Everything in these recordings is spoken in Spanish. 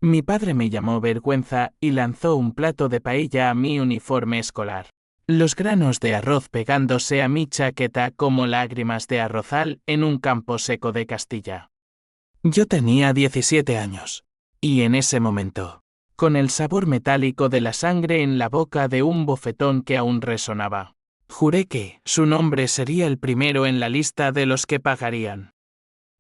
Mi padre me llamó vergüenza y lanzó un plato de paella a mi uniforme escolar. Los granos de arroz pegándose a mi chaqueta como lágrimas de arrozal en un campo seco de Castilla. Yo tenía 17 años. Y en ese momento, con el sabor metálico de la sangre en la boca de un bofetón que aún resonaba, juré que su nombre sería el primero en la lista de los que pagarían.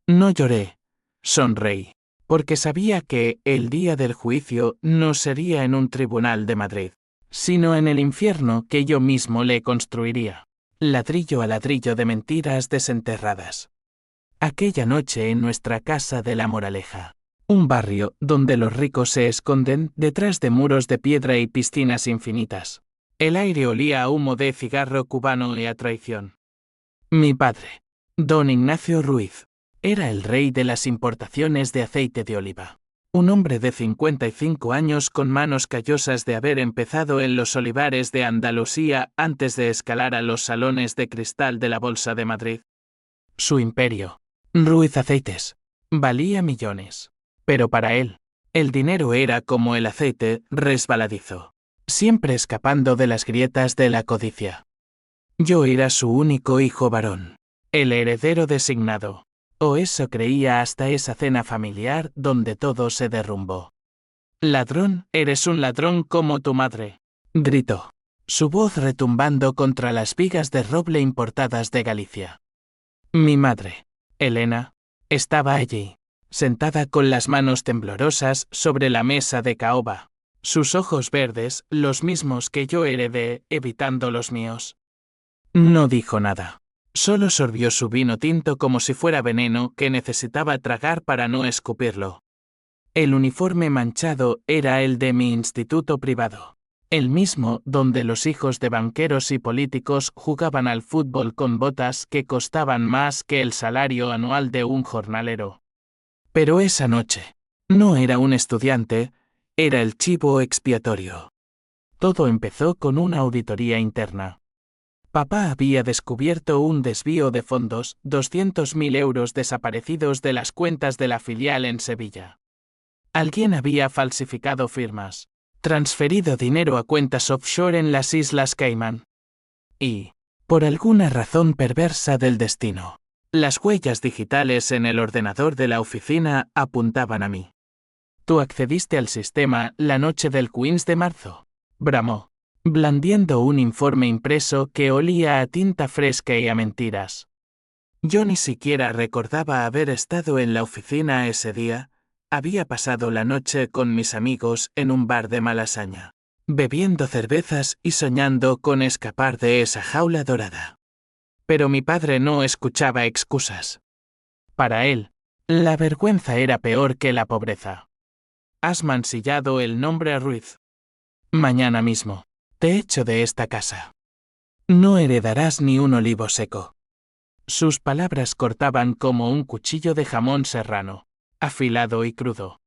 No lloré, sonreí, porque sabía que el día del juicio no sería en un tribunal de Madrid, sino en el infierno que yo mismo le construiría, ladrillo a ladrillo de mentiras desenterradas. Aquella noche en nuestra casa de La Moraleja, un barrio donde los ricos se esconden detrás de muros de piedra y piscinas infinitas, el aire olía a humo de cigarro cubano y a traición. Mi padre, don Ignacio Ruiz, era el rey de las importaciones de aceite de oliva. Un hombre de 55 años con manos callosas de haber empezado en los olivares de Andalucía antes de escalar a los salones de cristal de la Bolsa de Madrid. Su imperio, Ruiz Aceites, valía millones. Pero para él, el dinero era como el aceite, resbaladizo, siempre escapando de las grietas de la codicia. Yo era su único hijo varón, el heredero designado. O eso creía hasta esa cena familiar donde todo se derrumbó. «Ladrón, eres un ladrón como tu madre», gritó, su voz retumbando contra las vigas de roble importadas de Galicia. Mi madre, Elena, estaba allí, sentada con las manos temblorosas sobre la mesa de caoba, sus ojos verdes, los mismos que yo heredé, evitando los míos. No dijo nada. Solo sorbió su vino tinto como si fuera veneno que necesitaba tragar para no escupirlo. El uniforme manchado era el de mi instituto privado, el mismo donde los hijos de banqueros y políticos jugaban al fútbol con botas que costaban más que el salario anual de un jornalero. Pero esa noche, no era un estudiante, era el chivo expiatorio. Todo empezó con una auditoría interna. Papá había descubierto un desvío de fondos, 200.000 euros desaparecidos de las cuentas de la filial en Sevilla. Alguien había falsificado firmas, transferido dinero a cuentas offshore en las Islas Caimán. Y, por alguna razón perversa del destino, las huellas digitales en el ordenador de la oficina apuntaban a mí. «Tú accediste al sistema la noche del 15 de marzo», bramó, blandiendo un informe impreso que olía a tinta fresca y a mentiras. Yo ni siquiera recordaba haber estado en la oficina ese día. Había pasado la noche con mis amigos en un bar de Malasaña, bebiendo cervezas y soñando con escapar de esa jaula dorada. Pero mi padre no escuchaba excusas. Para él, la vergüenza era peor que la pobreza. «Has mancillado el nombre a Ruiz. Mañana mismo te echo de esta casa. No heredarás ni un olivo seco». Sus palabras cortaban como un cuchillo de jamón serrano, afilado y crudo.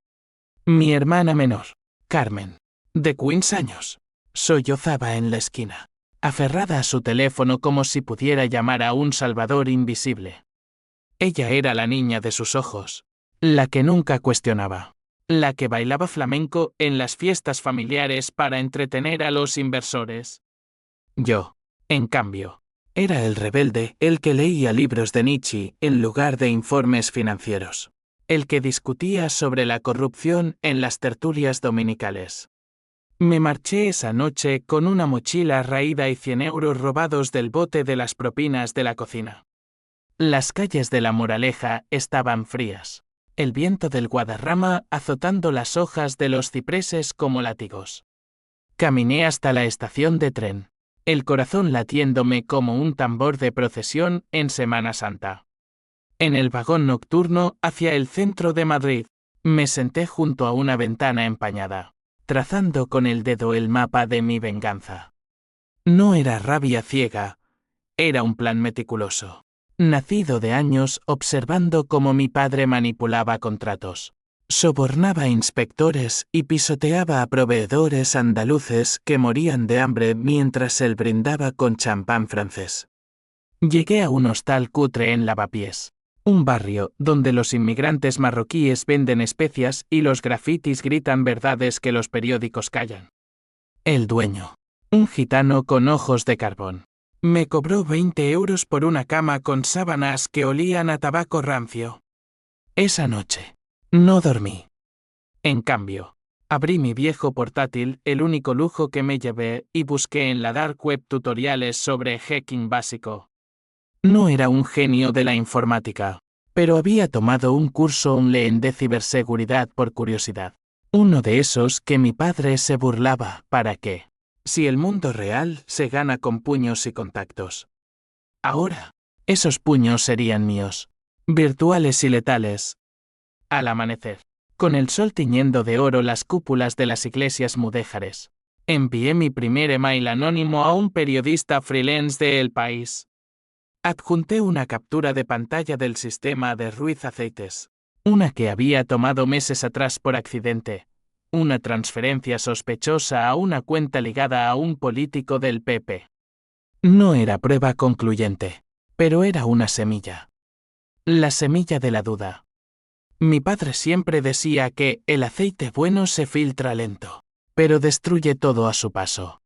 Mi hermana menor, Carmen, de 15 años, sollozaba en la esquina, aferrada a su teléfono como si pudiera llamar a un salvador invisible. Ella era la niña de sus ojos, la que nunca cuestionaba, la que bailaba flamenco en las fiestas familiares para entretener a los inversores. Yo, en cambio, era el rebelde, el que leía libros de Nietzsche en lugar de informes financieros, el que discutía sobre la corrupción en las tertulias dominicales. Me marché esa noche con una mochila raída y 100 euros robados del bote de las propinas de la cocina. Las calles de La Moraleja estaban frías, el viento del Guadarrama azotando las hojas de los cipreses como látigos. Caminé hasta la estación de tren, el corazón latiéndome como un tambor de procesión en Semana Santa. En el vagón nocturno hacia el centro de Madrid, me senté junto a una ventana empañada, trazando con el dedo el mapa de mi venganza. No era rabia ciega, era un plan meticuloso, nacido de años observando cómo mi padre manipulaba contratos, sobornaba a inspectores y pisoteaba a proveedores andaluces que morían de hambre mientras él brindaba con champán francés. Llegué a un hostal cutre en Lavapiés, Un barrio donde los inmigrantes marroquíes venden especias y los grafitis gritan verdades que los periódicos callan. El dueño, un gitano con ojos de carbón, me cobró 20 euros por una cama con sábanas que olían a tabaco rancio. Esa noche, no dormí. En cambio, abrí mi viejo portátil, el único lujo que me llevé, y busqué en la dark web tutoriales sobre hacking básico. No era un genio de la informática, pero había tomado un curso online de ciberseguridad por curiosidad. Uno de esos que mi padre se burlaba. ¿Para qué? Si el mundo real se gana con puños y contactos. Ahora, esos puños serían míos, virtuales y letales. Al amanecer, con el sol tiñendo de oro las cúpulas de las iglesias mudéjares, envié mi primer email anónimo a un periodista freelance de El País. Adjunté una captura de pantalla del sistema de Ruiz Aceites, una que había tomado meses atrás por accidente, una transferencia sospechosa a una cuenta ligada a un político del PP. No era prueba concluyente, pero era una semilla. La semilla de la duda. Mi padre siempre decía que el aceite bueno se filtra lento, pero destruye todo a su paso.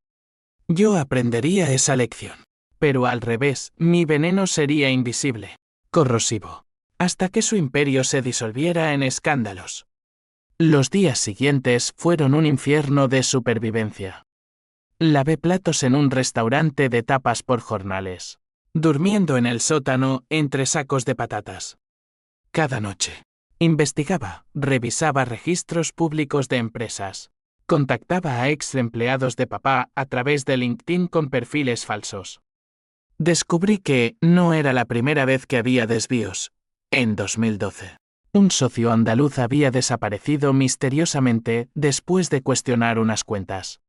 Yo aprendería esa lección. Pero al revés, mi veneno sería invisible, corrosivo, hasta que su imperio se disolviera en escándalos. Los días siguientes fueron un infierno de supervivencia. Lavé platos en un restaurante de tapas por jornales, durmiendo en el sótano entre sacos de patatas. Cada noche, investigaba, revisaba registros públicos de empresas, contactaba a ex empleados de papá a través de LinkedIn con perfiles falsos. Descubrí que no era la primera vez que había desvíos. En 2012, un socio andaluz había desaparecido misteriosamente después de cuestionar unas cuentas.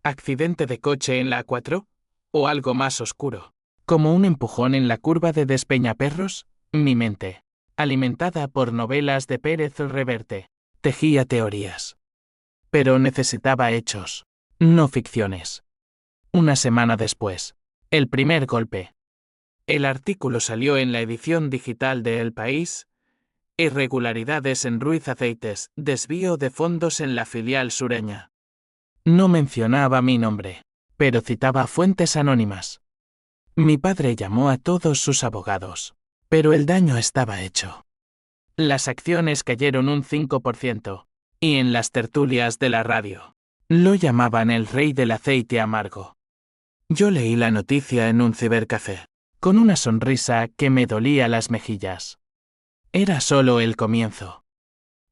¿Accidente de coche en la A4? ¿O algo más oscuro? ¿Como un empujón en la curva de Despeñaperros? Mi mente, alimentada por novelas de Pérez Reverte, tejía teorías. Pero necesitaba hechos, no ficciones. Una semana después, el primer golpe. El artículo salió en la edición digital de El País. Irregularidades en Ruiz Aceites, desvío de fondos en la filial sureña. No mencionaba mi nombre, pero citaba fuentes anónimas. Mi padre llamó a todos sus abogados, pero el daño estaba hecho. Las acciones cayeron un 5%, y en las tertulias de la radio, lo llamaban el rey del aceite amargo. Yo leí la noticia en un cibercafé, con una sonrisa que me dolía las mejillas. Era solo el comienzo.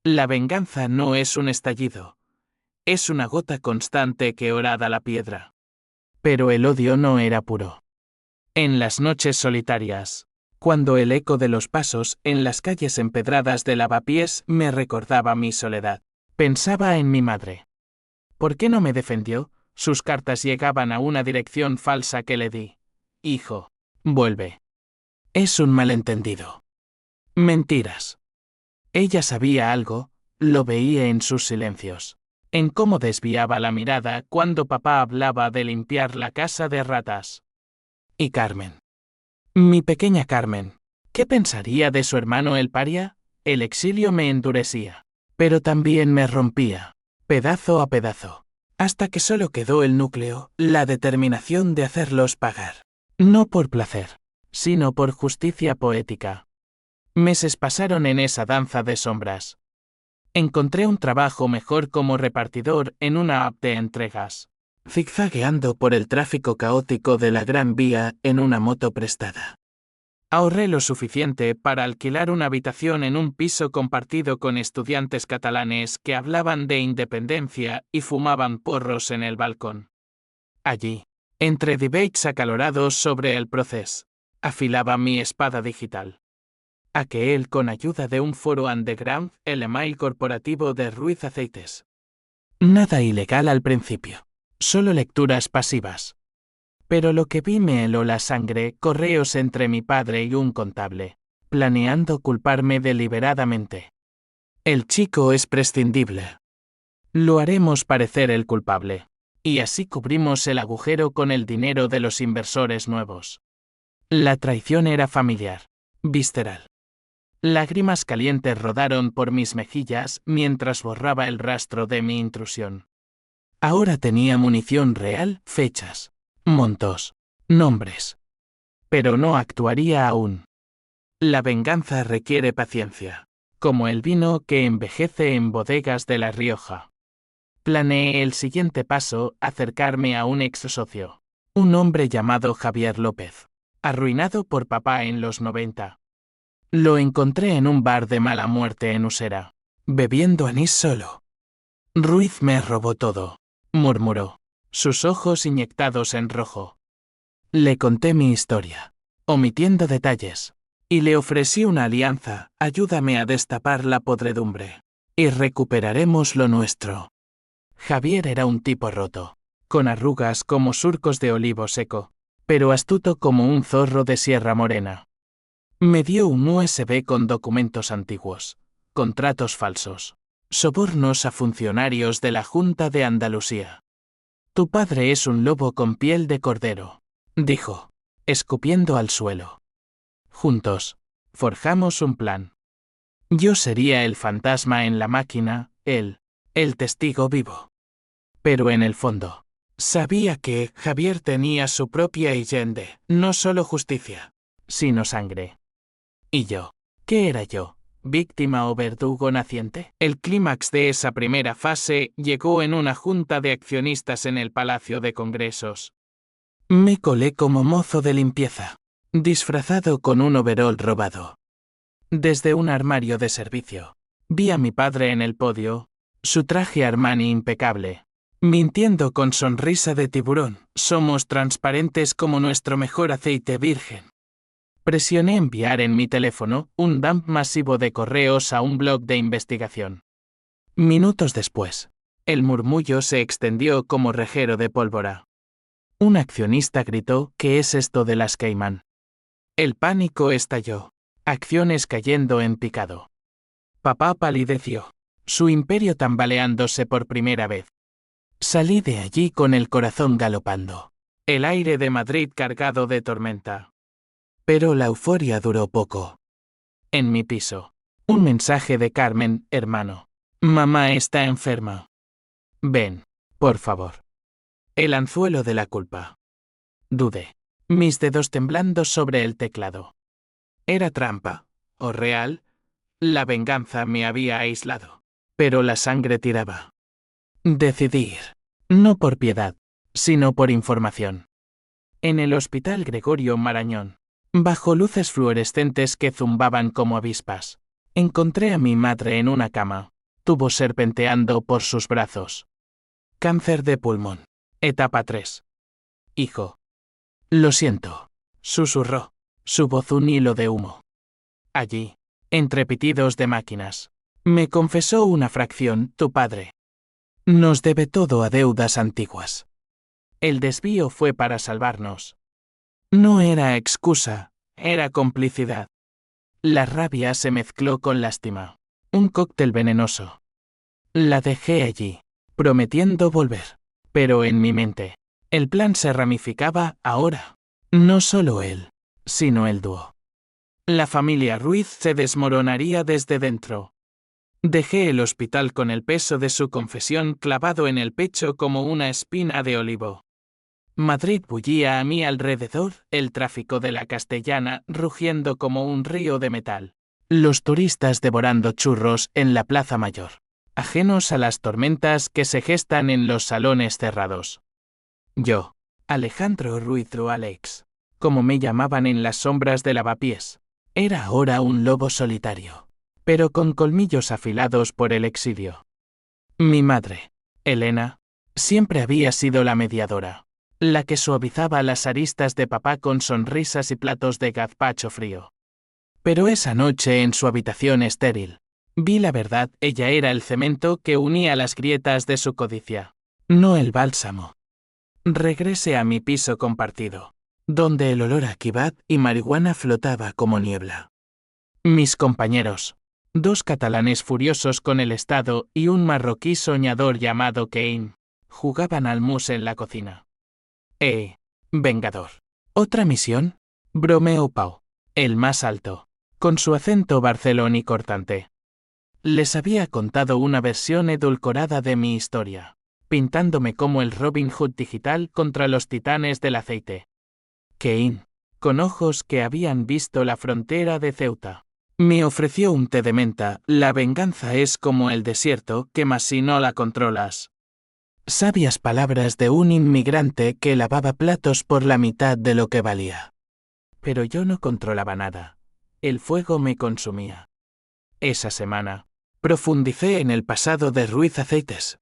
La venganza no es un estallido. Es una gota constante que horada la piedra. Pero el odio no era puro. En las noches solitarias, cuando el eco de los pasos en las calles empedradas de Lavapiés me recordaba mi soledad, pensaba en mi madre. ¿Por qué no me defendió? Sus cartas llegaban a una dirección falsa que le di. Hijo, vuelve. Es un malentendido. Mentiras. Ella sabía algo, lo veía en sus silencios, en cómo desviaba la mirada cuando papá hablaba de limpiar la casa de ratas. Y Carmen. Mi pequeña Carmen. ¿Qué pensaría de su hermano el paria? El exilio me endurecía, pero también me rompía, pedazo a pedazo. Hasta que solo quedó el núcleo, la determinación de hacerlos pagar. No por placer, sino por justicia poética. Meses pasaron en esa danza de sombras. Encontré un trabajo mejor como repartidor en una app de entregas, zigzagueando por el tráfico caótico de la Gran Vía en una moto prestada. Ahorré lo suficiente para alquilar una habitación en un piso compartido con estudiantes catalanes que hablaban de independencia y fumaban porros en el balcón. Allí, entre debates acalorados sobre el proceso, afilaba mi espada digital. Hackeé con ayuda de un foro underground el email corporativo de Ruiz Aceites. Nada ilegal al principio, solo lecturas pasivas. Pero lo que vi me heló la sangre, correos entre mi padre y un contable, planeando culparme deliberadamente. El chico es prescindible. Lo haremos parecer el culpable. Y así cubrimos el agujero con el dinero de los inversores nuevos. La traición era familiar, visceral. Lágrimas calientes rodaron por mis mejillas mientras borraba el rastro de mi intrusión. Ahora tenía munición real, fechas, montos, nombres. Pero no actuaría aún. La venganza requiere paciencia, como el vino que envejece en bodegas de La Rioja. Planeé el siguiente paso, acercarme a un ex socio, un hombre llamado Javier López, arruinado por papá en los 90. Lo encontré en un bar de mala muerte en Usera, bebiendo anís solo. Ruiz me robó todo, murmuró, sus ojos inyectados en rojo. Le conté mi historia, omitiendo detalles, y le ofrecí una alianza: ayúdame a destapar la podredumbre, y recuperaremos lo nuestro. Javier era un tipo roto, con arrugas como surcos de olivo seco, pero astuto como un zorro de Sierra Morena. Me dio un USB con documentos antiguos, contratos falsos, sobornos a funcionarios de la Junta de Andalucía. Tu padre es un lobo con piel de cordero, dijo, escupiendo al suelo. Juntos, forjamos un plan. Yo sería el fantasma en la máquina, él, el testigo vivo. Pero en el fondo, sabía que Javier tenía su propia Allende, no solo justicia, sino sangre. ¿Y yo? ¿Qué era yo? ¿Víctima o verdugo naciente? El clímax de esa primera fase llegó en una junta de accionistas en el Palacio de Congresos. Me colé como mozo de limpieza, disfrazado con un overol robado. Desde un armario de servicio, vi a mi padre en el podio, su traje Armani impecable, mintiendo con sonrisa de tiburón: somos transparentes como nuestro mejor aceite virgen. Presioné enviar en mi teléfono un dump masivo de correos a un blog de investigación. Minutos después, el murmullo se extendió como reguero de pólvora. Un accionista gritó: ¿qué es esto de las Cayman? El pánico estalló. Acciones cayendo en picado. Papá palideció, su imperio tambaleándose por primera vez. Salí de allí con el corazón galopando, el aire de Madrid cargado de tormenta. Pero la euforia duró poco. En mi piso, un mensaje de Carmen: hermano, mamá está enferma. Ven, por favor. El anzuelo de la culpa. Dudé, mis dedos temblando sobre el teclado. ¿Era trampa o real? La venganza me había aislado, pero la sangre tiraba. Decidí ir, no por piedad, sino por información. En el Hospital Gregorio Marañón, bajo luces fluorescentes que zumbaban como avispas, encontré a mi madre en una cama, tubos serpenteando por sus brazos. Cáncer de pulmón, etapa 3. Hijo. Lo siento, susurró, su voz un hilo de humo. Allí, entre pitidos de máquinas, me confesó una fracción: tu padre nos debe todo a deudas antiguas. El desvío fue para salvarnos. No era excusa, era complicidad. La rabia se mezcló con lástima, un cóctel venenoso. La dejé allí, prometiendo volver, pero en mi mente, el plan se ramificaba ahora. No solo él, sino el dúo. La familia Ruiz se desmoronaría desde dentro. Dejé el hospital con el peso de su confesión clavado en el pecho como una espina de olivo. Madrid bullía a mi alrededor, el tráfico de la Castellana rugiendo como un río de metal. Los turistas devorando churros en la Plaza Mayor, ajenos a las tormentas que se gestan en los salones cerrados. Yo, Alejandro Ruiz o Alex, como me llamaban en las sombras de Lavapiés, era ahora un lobo solitario, pero con colmillos afilados por el exilio. Mi madre, Elena, siempre había sido la mediadora, la que suavizaba las aristas de papá con sonrisas y platos de gazpacho frío. Pero esa noche en su habitación estéril, vi la verdad: ella era el cemento que unía las grietas de su codicia, no el bálsamo. Regresé a mi piso compartido, donde el olor a kebab y marihuana flotaba como niebla. Mis compañeros, 2 catalanes furiosos con el Estado y un marroquí soñador llamado Kane, jugaban al mus en la cocina. Vengador. ¿Otra misión? Bromeó Pau, el más alto, con su acento barceloní cortante. Les había contado una versión edulcorada de mi historia, pintándome como el Robin Hood digital contra los titanes del aceite. Cain, con ojos que habían visto la frontera de Ceuta, me ofreció un té de menta. La venganza es como el desierto, quema si no la controlas. Sabias palabras de un inmigrante que lavaba platos por la mitad de lo que valía. Pero yo no controlaba nada. El fuego me consumía. Esa semana, profundicé en el pasado de Ruiz Aceites.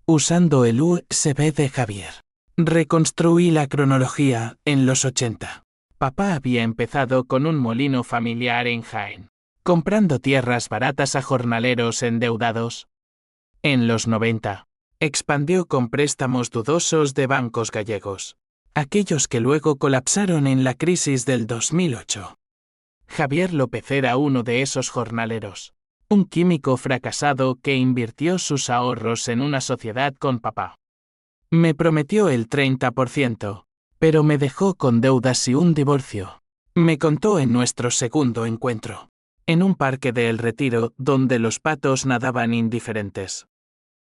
Usando el USB de Javier, reconstruí la cronología en los 80. Papá había empezado con un molino familiar en Jaén, comprando tierras baratas a jornaleros endeudados. En los 90, expandió con préstamos dudosos de bancos gallegos, aquellos que luego colapsaron en la crisis del 2008. Javier López era uno de esos jornaleros, un químico fracasado que invirtió sus ahorros en una sociedad con papá. Me prometió el 30%, pero me dejó con deudas y un divorcio. Me contó en nuestro segundo encuentro, en un parque de El Retiro donde los patos nadaban indiferentes.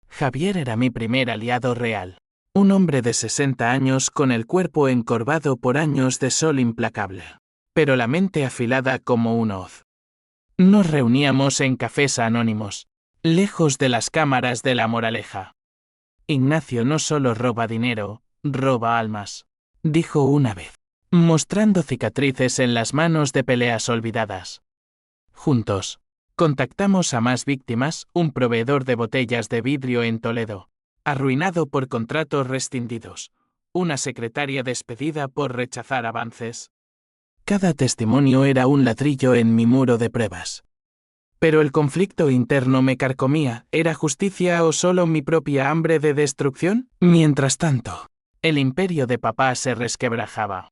Javier era mi primer aliado real, un hombre de 60 años con el cuerpo encorvado por años de sol implacable, pero la mente afilada como un hoz. Nos reuníamos en cafés anónimos, lejos de las cámaras de la moraleja. Ignacio no solo roba dinero, roba almas, dijo una vez, mostrando cicatrices en las manos de peleas olvidadas. Juntos, contactamos a más víctimas, un proveedor de botellas de vidrio en Toledo, arruinado por contratos rescindidos, una secretaria despedida por rechazar avances. Cada testimonio era un ladrillo en mi muro de pruebas. Pero el conflicto interno me carcomía. ¿Era justicia o solo mi propia hambre de destrucción? Mientras tanto, el imperio de papá se resquebrajaba.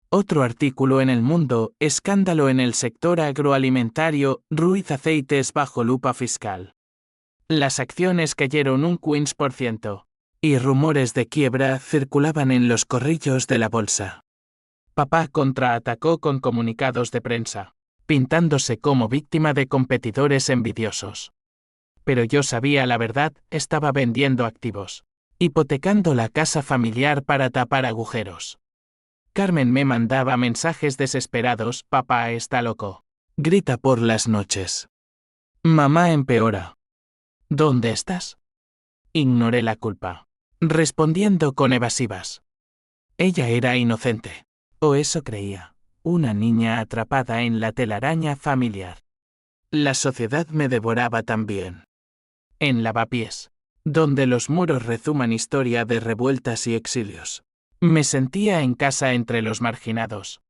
Otro artículo en El Mundo, escándalo en el sector agroalimentario, Ruiz Aceites bajo lupa fiscal. Las acciones cayeron un 15%, y rumores de quiebra circulaban en los corrillos de la bolsa. Papá contraatacó con comunicados de prensa, pintándose como víctima de competidores envidiosos. Pero yo sabía la verdad, estaba vendiendo activos, hipotecando la casa familiar para tapar agujeros. Carmen me mandaba mensajes desesperados: papá está loco. Grita por las noches. Mamá empeora. ¿Dónde estás? Ignoré la culpa, respondiendo con evasivas. Ella era inocente, o eso creía. Una niña atrapada en la telaraña familiar. La sociedad me devoraba también. En Lavapiés, donde los muros rezuman historia de revueltas y exilios, me sentía en casa entre los marginados.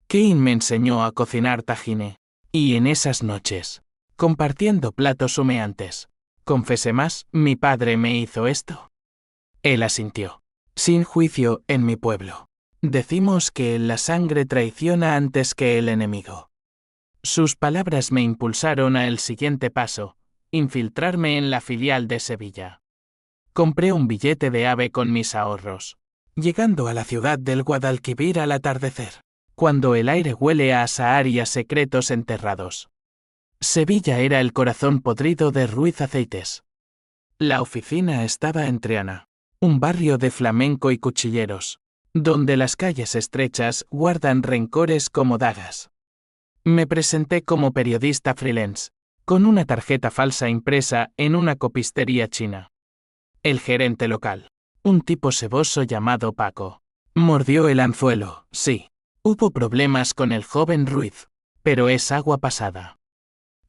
Cain me enseñó a cocinar tajine, y en esas noches, compartiendo platos humeantes, confesé más: mi padre me hizo esto. Él asintió, sin juicio. En mi pueblo decimos que la sangre traiciona antes que el enemigo. Sus palabras me impulsaron a el siguiente paso: infiltrarme en la filial de Sevilla. Compré un billete de AVE con mis ahorros, llegando a la ciudad del Guadalquivir al atardecer, cuando el aire huele a azahar y a secretos enterrados. Sevilla era el corazón podrido de Ruiz Aceites. La oficina estaba en Triana, un barrio de flamenco y cuchilleros, donde las calles estrechas guardan rencores como dagas. Me presenté como periodista freelance, con una tarjeta falsa impresa en una copistería china. El gerente local, un tipo seboso llamado Paco, mordió el anzuelo. Sí, hubo problemas con el joven Ruiz, pero es agua pasada.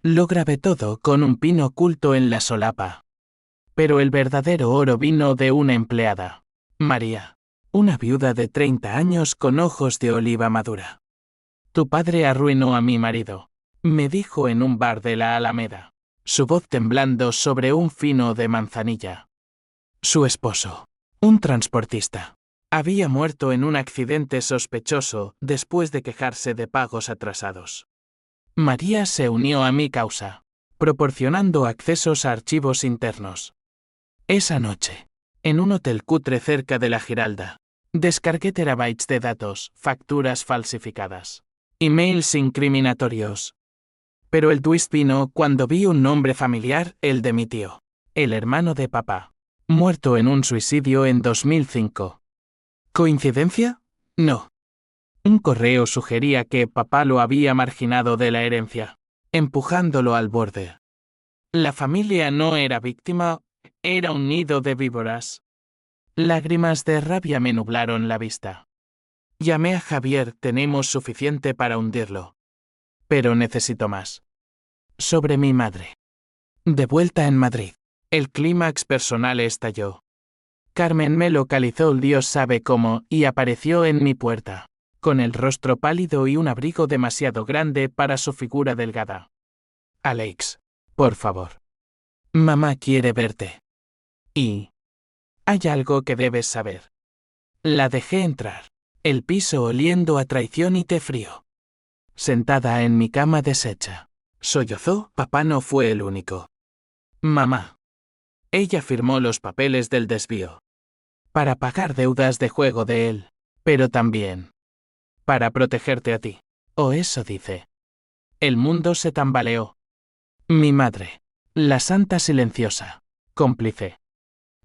Lo grabé todo con un pin oculto en la solapa. Pero el verdadero oro vino de una empleada, María, una viuda de 30 años con ojos de oliva madura. Tu padre arruinó a mi marido, me dijo en un bar de la Alameda, su voz temblando sobre un fino de manzanilla. Su esposo, un transportista, había muerto en un accidente sospechoso después de quejarse de pagos atrasados. María se unió a mi causa, proporcionando accesos a archivos internos. Esa noche, en un hotel cutre cerca de la Giralda, descargué terabytes de datos, facturas falsificadas, emails incriminatorios. Pero el twist vino cuando vi un nombre familiar, el de mi tío, el hermano de papá, muerto en un suicidio en 2005. ¿Coincidencia? No. Un correo sugería que papá lo había marginado de la herencia, empujándolo al borde. La familia no era víctima, era un nido de víboras. Lágrimas de rabia me nublaron la vista. Llamé a Javier, tenemos suficiente para hundirlo. Pero necesito más. Sobre mi madre. De vuelta en Madrid, el clímax personal estalló. Carmen me localizó, Dios sabe cómo, y apareció en mi puerta, con el rostro pálido y un abrigo demasiado grande para su figura delgada. Alex, por favor. Mamá quiere verte. Y... hay algo que debes saber. La dejé entrar. El piso oliendo a traición y té frío. Sentada en mi cama deshecha. Sollozó, papá no fue el único. Mamá. Ella firmó los papeles del desvío. Para pagar deudas de juego de él. Pero también. Para protegerte a ti. O eso dice. El mundo se tambaleó. Mi madre. La santa silenciosa. Cómplice.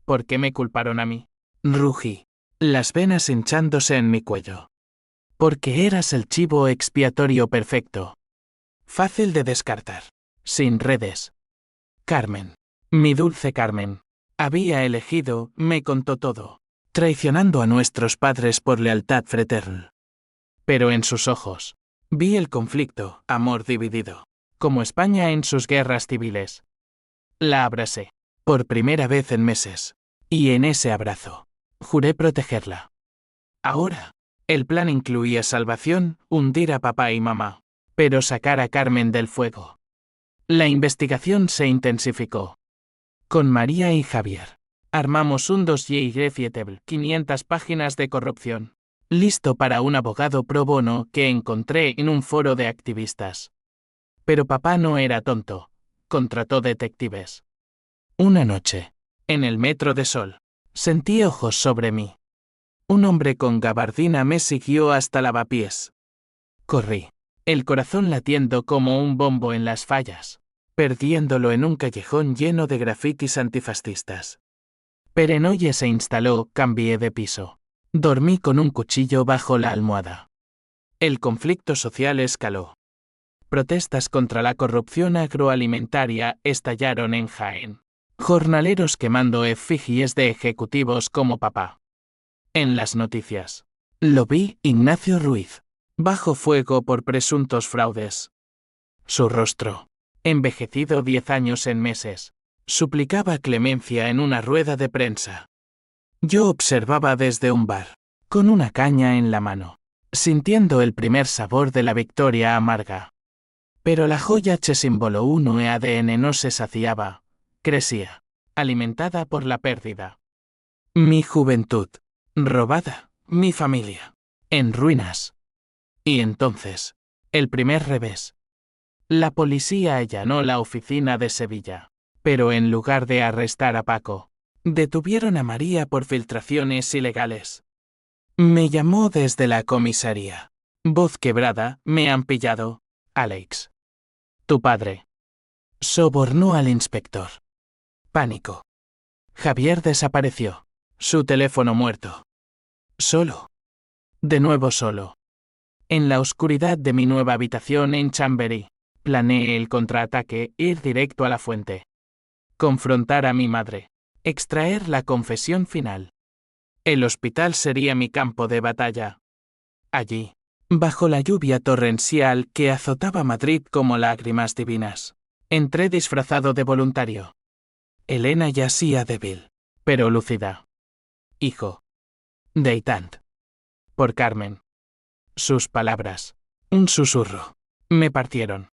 ¿Por qué me culparon a mí? Rugí. Las venas hinchándose en mi cuello. Porque eras el chivo expiatorio perfecto. Fácil de descartar. Sin redes. Carmen. Mi dulce Carmen. Había elegido, me contó todo, traicionando a nuestros padres por lealtad fraterna. Pero en sus ojos, vi el conflicto, amor dividido, como España en sus guerras civiles. La abracé, por primera vez en meses, y en ese abrazo, juré protegerla. Ahora, el plan incluía salvación, hundir a papá y mamá, pero sacar a Carmen del fuego. La investigación se intensificó. Con María y Javier, armamos un dossier irrefutable, 500 páginas de corrupción, listo para un abogado pro bono que encontré en un foro de activistas. Pero papá no era tonto, contrató detectives. Una noche, en el metro de Sol, sentí ojos sobre mí. Un hombre con gabardina me siguió hasta lavapiés. Corrí, el corazón latiendo como un bombo en las fallas, perdiéndolo en un callejón lleno de grafitis antifascistas. Perenoye se instaló, cambié de piso. Dormí con un cuchillo bajo la almohada. El conflicto social escaló. Protestas contra la corrupción agroalimentaria estallaron en Jaén. Jornaleros quemando efigies de ejecutivos como papá. En las noticias. Lo vi, Ignacio Ruiz. Bajo fuego por presuntos fraudes. Su rostro, envejecido 10 años en meses, suplicaba clemencia en una rueda de prensa. Yo observaba desde un bar, con una caña en la mano, sintiendo el primer sabor de la victoria amarga. Pero la joya che símbolo 1 ADN no se saciaba, crecía, alimentada por la pérdida. Mi juventud, robada, mi familia, en ruinas. Y entonces, el primer revés. La policía allanó la oficina de Sevilla, pero en lugar de arrestar a Paco, detuvieron a María por filtraciones ilegales. Me llamó desde la comisaría. Voz quebrada, me han pillado, Alex. Tu padre. Sobornó al inspector. Pánico. Javier desapareció. Su teléfono muerto. Solo. De nuevo solo. En la oscuridad de mi nueva habitación en Chamberí, planeé el contraataque, ir directo a la fuente. Confrontar a mi madre. Extraer la confesión final. El hospital sería mi campo de batalla. Allí, bajo la lluvia torrencial que azotaba Madrid como lágrimas divinas, entré disfrazado de voluntario. Elena yacía débil, pero lúcida. Hijo. Deitant. Por Carmen. Sus palabras, un susurro, me partieron.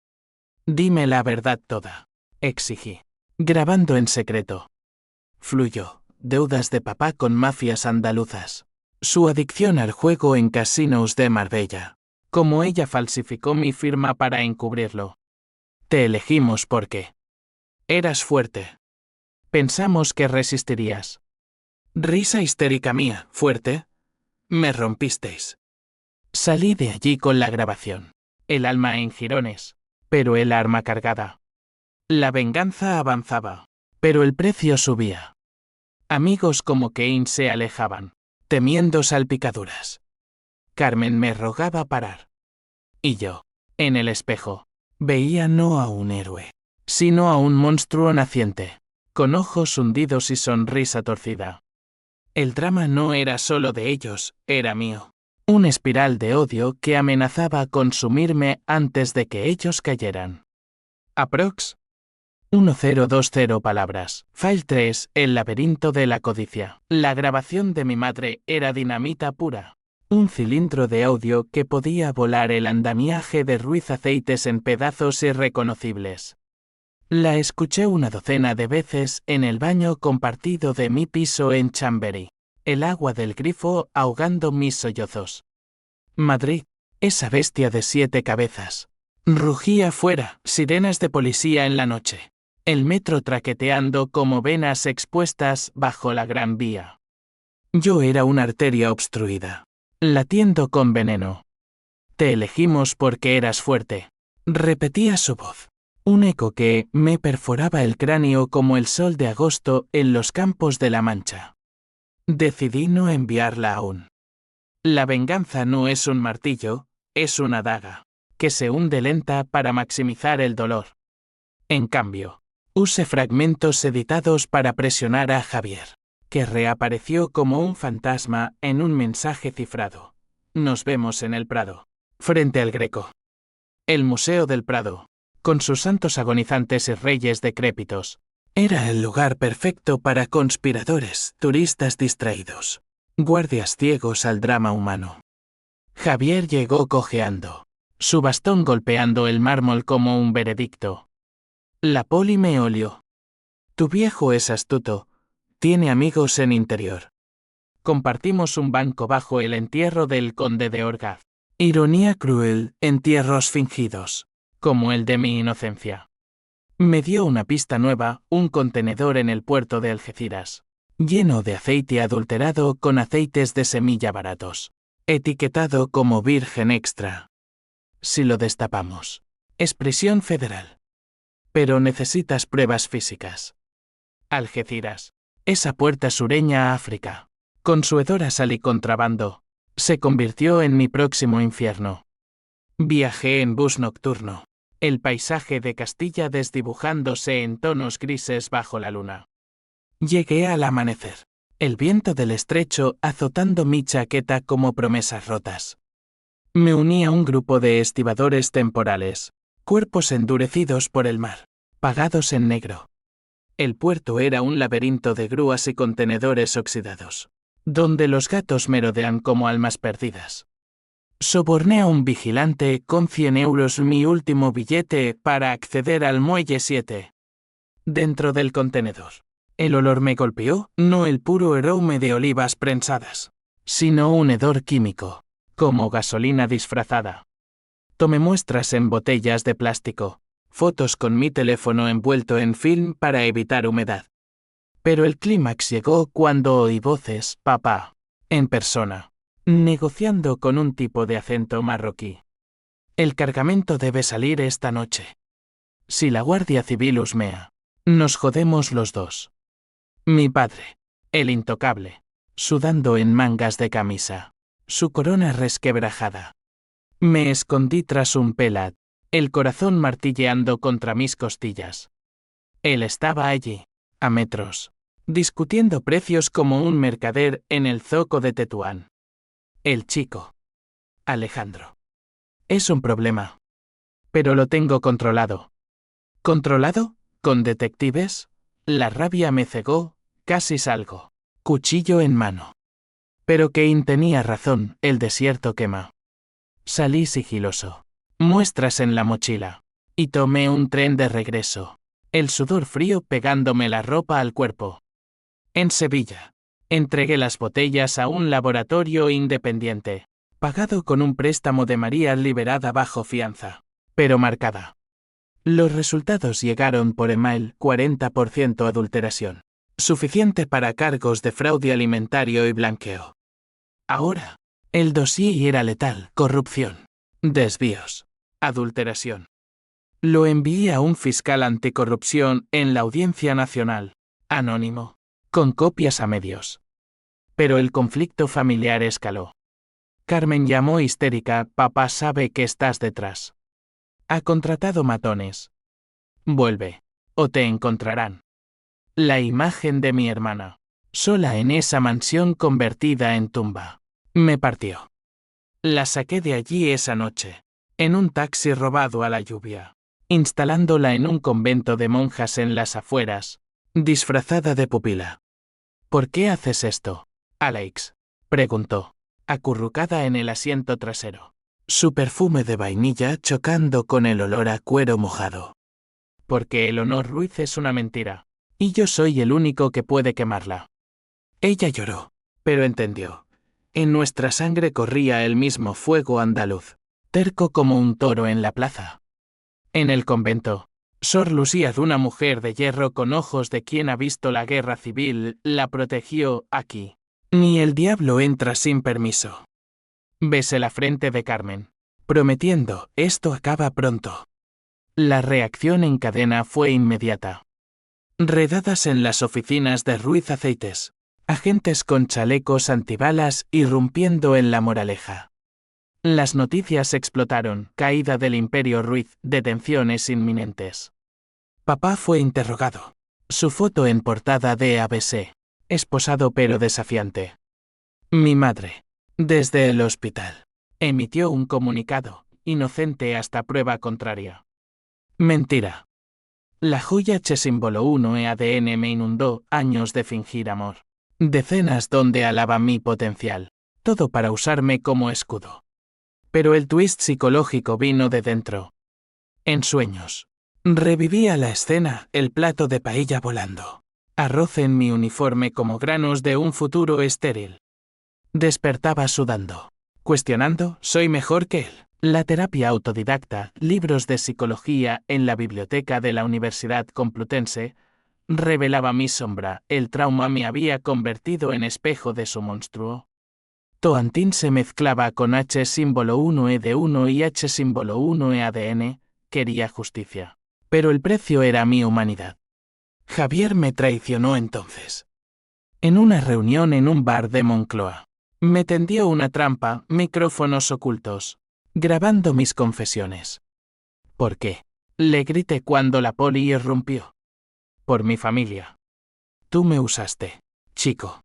Dime la verdad toda, exigí, grabando en secreto. Fluyó, deudas de papá con mafias andaluzas, su adicción al juego en casinos de Marbella, como ella falsificó mi firma para encubrirlo. Te elegimos porque eras fuerte. Pensamos que resistirías. Risa histérica mía, fuerte. Me rompisteis. Salí de allí con la grabación. el alma en jirones, pero el arma cargada. La venganza avanzaba, pero el precio subía. Amigos como Kane se alejaban, temiendo salpicaduras. Carmen me rogaba parar. Y yo, en el espejo, veía no a un héroe, sino a un monstruo naciente, con ojos hundidos y sonrisa torcida. El drama no era solo de ellos, era mío. Una espiral de odio que amenazaba consumirme antes de que ellos cayeran. Aprox. 1020 palabras. File 3. El laberinto de la codicia. La grabación de mi madre era dinamita pura. Un cilindro de audio que podía volar el andamiaje de Ruiz Aceites en pedazos irreconocibles. La escuché una docena de veces en el baño compartido de mi piso en Chambery. El agua del grifo ahogando mis sollozos. Madrid, esa bestia de 7 cabezas. Rugía fuera, sirenas de policía en la noche. El metro traqueteando como venas expuestas bajo la Gran Vía. Yo era una arteria obstruida, latiendo con veneno. Te elegimos porque eras fuerte, repetía su voz. Un eco que me perforaba el cráneo como el sol de agosto en los campos de la Mancha. Decidí no enviarla aún. La venganza no es un martillo, es una daga, que se hunde lenta para maximizar el dolor. En cambio, use fragmentos editados para presionar a Javier, que reapareció como un fantasma en un mensaje cifrado. Nos vemos en el Prado, frente al Greco. El Museo del Prado, con sus santos agonizantes y reyes decrépitos, era el lugar perfecto para conspiradores, turistas distraídos, guardias ciegos al drama humano. Javier llegó cojeando, su bastón golpeando el mármol como un veredicto. La poli me olió. Tu viejo es astuto, tiene amigos en interior. Compartimos un banco bajo el entierro del conde de Orgaz. Ironía cruel, entierros fingidos, como el de mi inocencia. Me dio una pista nueva, un contenedor en el puerto de Algeciras, lleno de aceite adulterado con aceites de semilla baratos, etiquetado como virgen extra. Si lo destapamos, es prisión federal. Pero necesitas pruebas físicas. Algeciras, esa puerta sureña a África, con su hedor a sal y contrabando, se convirtió en mi próximo infierno. Viajé en bus nocturno. El paisaje de Castilla desdibujándose en tonos grises bajo la luna. Llegué al amanecer, el viento del estrecho azotando mi chaqueta como promesas rotas. Me uní a un grupo de estibadores temporales, cuerpos endurecidos por el mar, pagados en negro. El puerto era un laberinto de grúas y contenedores oxidados, donde los gatos merodean como almas perdidas. Soborné a un vigilante con 100 euros mi último billete para acceder al muelle 7. Dentro del contenedor. El olor me golpeó, no el puro aroma de olivas prensadas, sino un hedor químico, como gasolina disfrazada. Tomé muestras en botellas de plástico, fotos con mi teléfono envuelto en film para evitar humedad. Pero el clímax llegó cuando oí voces, papá, en persona. Negociando con un tipo de acento marroquí. El cargamento debe salir esta noche. Si la Guardia Civil husmea, nos jodemos los dos. Mi padre, el intocable, sudando en mangas de camisa, su corona resquebrajada. Me escondí tras un pelat, el corazón martilleando contra mis costillas. Él estaba allí, a metros, discutiendo precios como un mercader en el zoco de Tetuán. El chico. Alejandro. Es un problema. Pero lo tengo controlado. ¿Controlado? ¿Con detectives? La rabia me cegó, casi salgo. Cuchillo en mano. Pero Kane tenía razón, el desierto quema. Salí sigiloso. Muestras en la mochila. Y tomé un tren de regreso. El sudor frío pegándome la ropa al cuerpo. En Sevilla. Entregué las botellas a un laboratorio independiente, pagado con un préstamo de María liberada bajo fianza, pero marcada. Los resultados llegaron por email, 40% adulteración, suficiente para cargos de fraude alimentario y blanqueo. Ahora, el dossier era letal, corrupción, desvíos, adulteración. Lo envié a un fiscal anticorrupción en la Audiencia Nacional, anónimo, con copias a medios. Pero el conflicto familiar escaló. Carmen llamó histérica: papá sabe que estás detrás. Ha contratado matones. Vuelve, o te encontrarán. La imagen de mi hermana, sola en esa mansión convertida en tumba, me partió. La saqué de allí esa noche, en un taxi robado a la lluvia, instalándola en un convento de monjas en las afueras, disfrazada de pupila. ¿Por qué haces esto, Alex?, preguntó, acurrucada en el asiento trasero, su perfume de vainilla chocando con el olor a cuero mojado. Porque Eleonor Ruiz es una mentira, y yo soy el único que puede quemarla. Ella lloró, pero entendió. En nuestra sangre corría el mismo fuego andaluz, terco como un toro en la plaza. En el convento, Sor Lucía, una mujer de hierro con ojos de quien ha visto la guerra civil, la protegió aquí. Ni el diablo entra sin permiso. Besé la frente de Carmen, prometiendo: esto acaba pronto. La reacción en cadena fue inmediata. Redadas en las oficinas de Ruiz Aceites, agentes con chalecos antibalas irrumpiendo en La Moraleja. Las noticias explotaron: caída del Imperio Ruiz, detenciones inminentes. Papá fue interrogado. Su foto en portada de ABC, esposado pero desafiante. Mi madre, desde el hospital, emitió un comunicado, inocente hasta prueba contraria. Mentira. La joya símbolo 1 ADN me inundó, años de fingir amor. Decenas donde alaba mi potencial, todo para usarme como escudo. Pero el twist psicológico vino de dentro. En sueños. Revivía la escena, el plato de paella volando. Arroz en mi uniforme como granos de un futuro estéril. Despertaba sudando. Cuestionando: ¿soy mejor que él? La terapia autodidacta, libros de psicología en la biblioteca de la Universidad Complutense, revelaba mi sombra: el trauma me había convertido en espejo de su monstruo. Toantín se mezclaba con H símbolo 1E de 1 y H símbolo 1E ADN, quería justicia. Pero el precio era mi humanidad. Javier me traicionó entonces. En una reunión en un bar de Moncloa. Me tendió una trampa, micrófonos ocultos, grabando mis confesiones. ¿Por qué? Le grité cuando la poli irrumpió. Por mi familia. Tú me usaste, chico.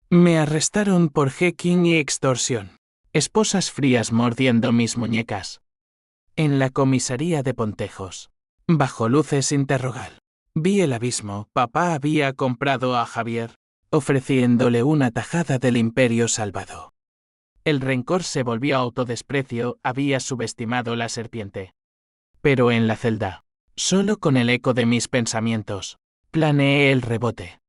Me arrestaron por hacking y extorsión. Esposas frías mordiendo mis muñecas. En la comisaría de Pontejos. Bajo luces interrogal. Vi el abismo. Papá había comprado a Javier, ofreciéndole una tajada del imperio salvado. El rencor se volvió autodesprecio, había subestimado la serpiente. Pero en la celda, solo con el eco de mis pensamientos, planeé el rebote.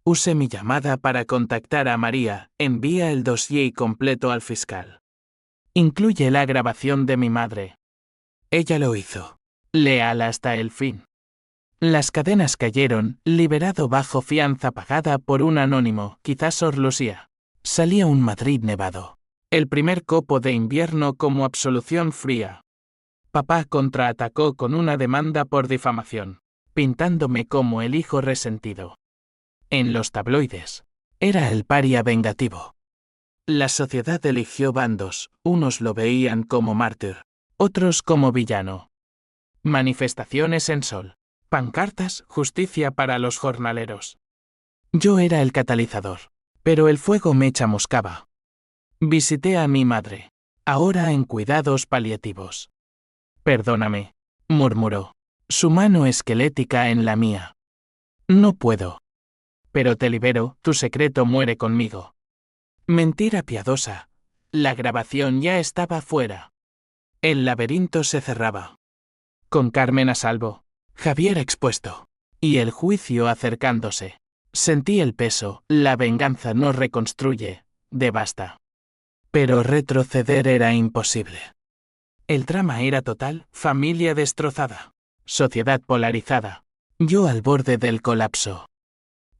Usé mi llamada para contactar a María: envía el dossier completo al fiscal. Incluye la grabación de mi madre. Ella lo hizo. Leal hasta el fin. Las cadenas cayeron, liberado bajo fianza pagada por un anónimo, quizás Sor Lucía. Salía un Madrid nevado. El primer copo de invierno como absolución fría. Papá contraatacó con una demanda por difamación, pintándome como el hijo resentido. En los tabloides, era el paria vengativo. La sociedad eligió bandos: unos lo veían como mártir, otros como villano. Manifestaciones en Sol. Pancartas: justicia para los jornaleros. Yo era el catalizador, pero el fuego me chamuscaba. Visité a mi madre, ahora en cuidados paliativos. Perdóname, murmuró, su mano esquelética en la mía. No puedo. Pero te libero, tu secreto muere conmigo. Mentira piadosa. La grabación ya estaba fuera. El laberinto se cerraba. Con Carmen a salvo, Javier expuesto, y el juicio acercándose. Sentí el peso: la venganza no reconstruye, devasta. Pero retroceder era imposible. El drama era total: familia destrozada, sociedad polarizada, yo al borde del colapso.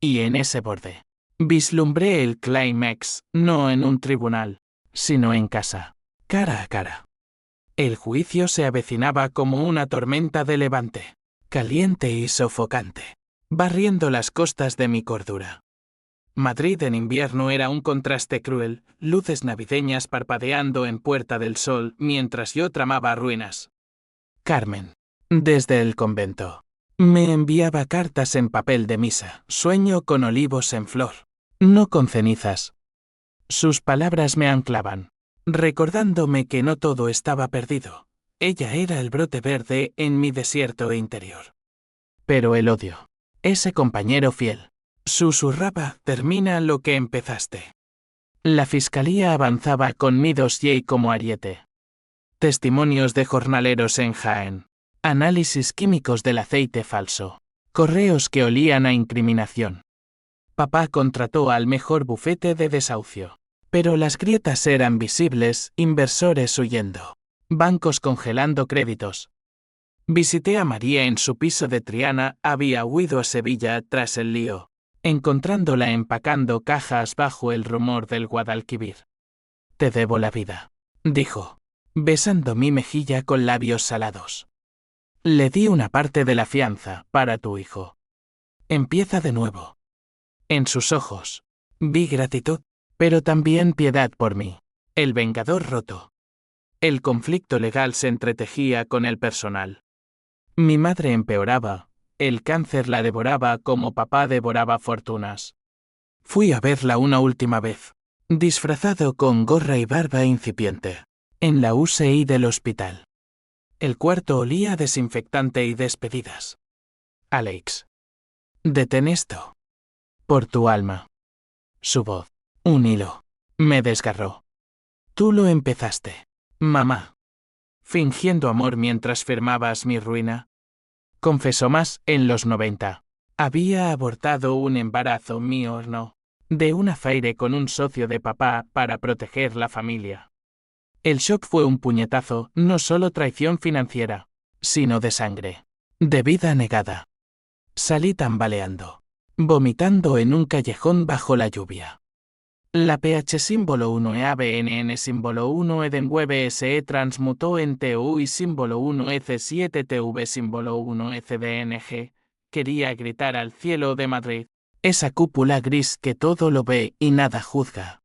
Y en ese borde, vislumbré el clímax, no en un tribunal, sino en casa, cara a cara. El juicio se avecinaba como una tormenta de levante, caliente y sofocante, barriendo las costas de mi cordura. Madrid en invierno era un contraste cruel, luces navideñas parpadeando en Puerta del Sol mientras yo tramaba ruinas. Carmen, desde el convento, me enviaba cartas en papel de misa, sueño con olivos en flor, no con cenizas. Sus palabras me anclaban, recordándome que no todo estaba perdido. Ella era el brote verde en mi desierto interior. Pero el odio, ese compañero fiel, susurraba, termina lo que empezaste. La fiscalía avanzaba con mi dossier como ariete. Testimonios de jornaleros en Jaén. Análisis químicos del aceite falso. Correos que olían a incriminación. Papá contrató al mejor bufete de desahucio. Pero las grietas eran visibles, inversores huyendo. Bancos congelando créditos. Visité a María en su piso de Triana, había huido a Sevilla tras el lío, encontrándola empacando cajas bajo el rumor del Guadalquivir. Te debo la vida, dijo, besando mi mejilla con labios salados. Le di una parte de la fianza para tu hijo. Empieza de nuevo. En sus ojos vi gratitud, pero también piedad por mí, el vengador roto. El conflicto legal se entretejía con el personal. Mi madre empeoraba, el cáncer la devoraba como papá devoraba fortunas. Fui a verla una última vez, disfrazado con gorra y barba incipiente, en la UCI del hospital. El cuarto olía a desinfectante y despedidas. Alex. Detén esto. Por tu alma. Su voz, un hilo, me desgarró. Tú lo empezaste, mamá. Fingiendo amor mientras firmabas mi ruina. Confesó más, en los 90. Había abortado un embarazo mío, no, de un affaire con un socio de papá para proteger la familia. El shock fue un puñetazo, no solo traición financiera, sino de sangre, de vida negada. Salí tambaleando, vomitando en un callejón bajo la lluvia. La pH símbolo 1 EABNN símbolo 1 EDEN9SE transmutó en TU y símbolo 1 EC7TV símbolo 1 ECDNG. Quería gritar al cielo de Madrid. Esa cúpula gris que todo lo ve y nada juzga.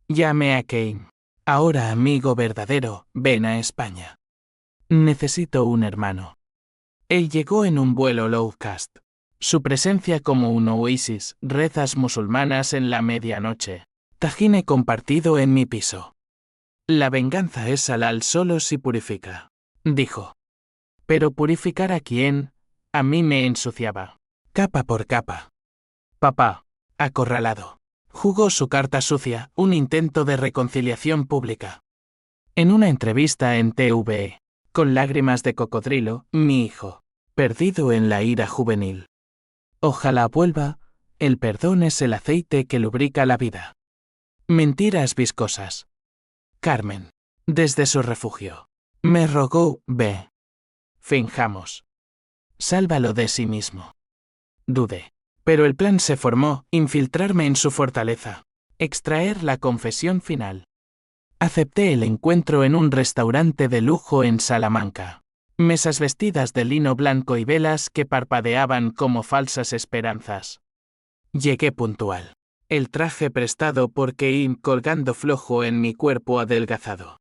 Llame a Kane. Ahora amigo verdadero, ven a España. Necesito un hermano. Él llegó en un vuelo low cost. Su presencia como un oasis, rezas musulmanas en la medianoche. Tajine compartido en mi piso. La venganza es halal solo si purifica, dijo. Pero purificar a quién, a mí me ensuciaba, capa por capa. Papá, acorralado, jugó su carta sucia, un intento de reconciliación pública. En una entrevista en TVE, con lágrimas de cocodrilo, mi hijo, perdido en la ira juvenil. Ojalá vuelva, el perdón es el aceite que lubrica la vida. Mentiras viscosas. Carmen, desde su refugio, me rogó, ve. Finjamos. Sálvalo de sí mismo. Dudé. Pero el plan se formó, infiltrarme en su fortaleza, extraer la confesión final. Acepté el encuentro en un restaurante de lujo en Salamanca. Mesas vestidas de lino blanco y velas que parpadeaban como falsas esperanzas. Llegué puntual. El traje prestado por Keim colgando flojo en mi cuerpo adelgazado.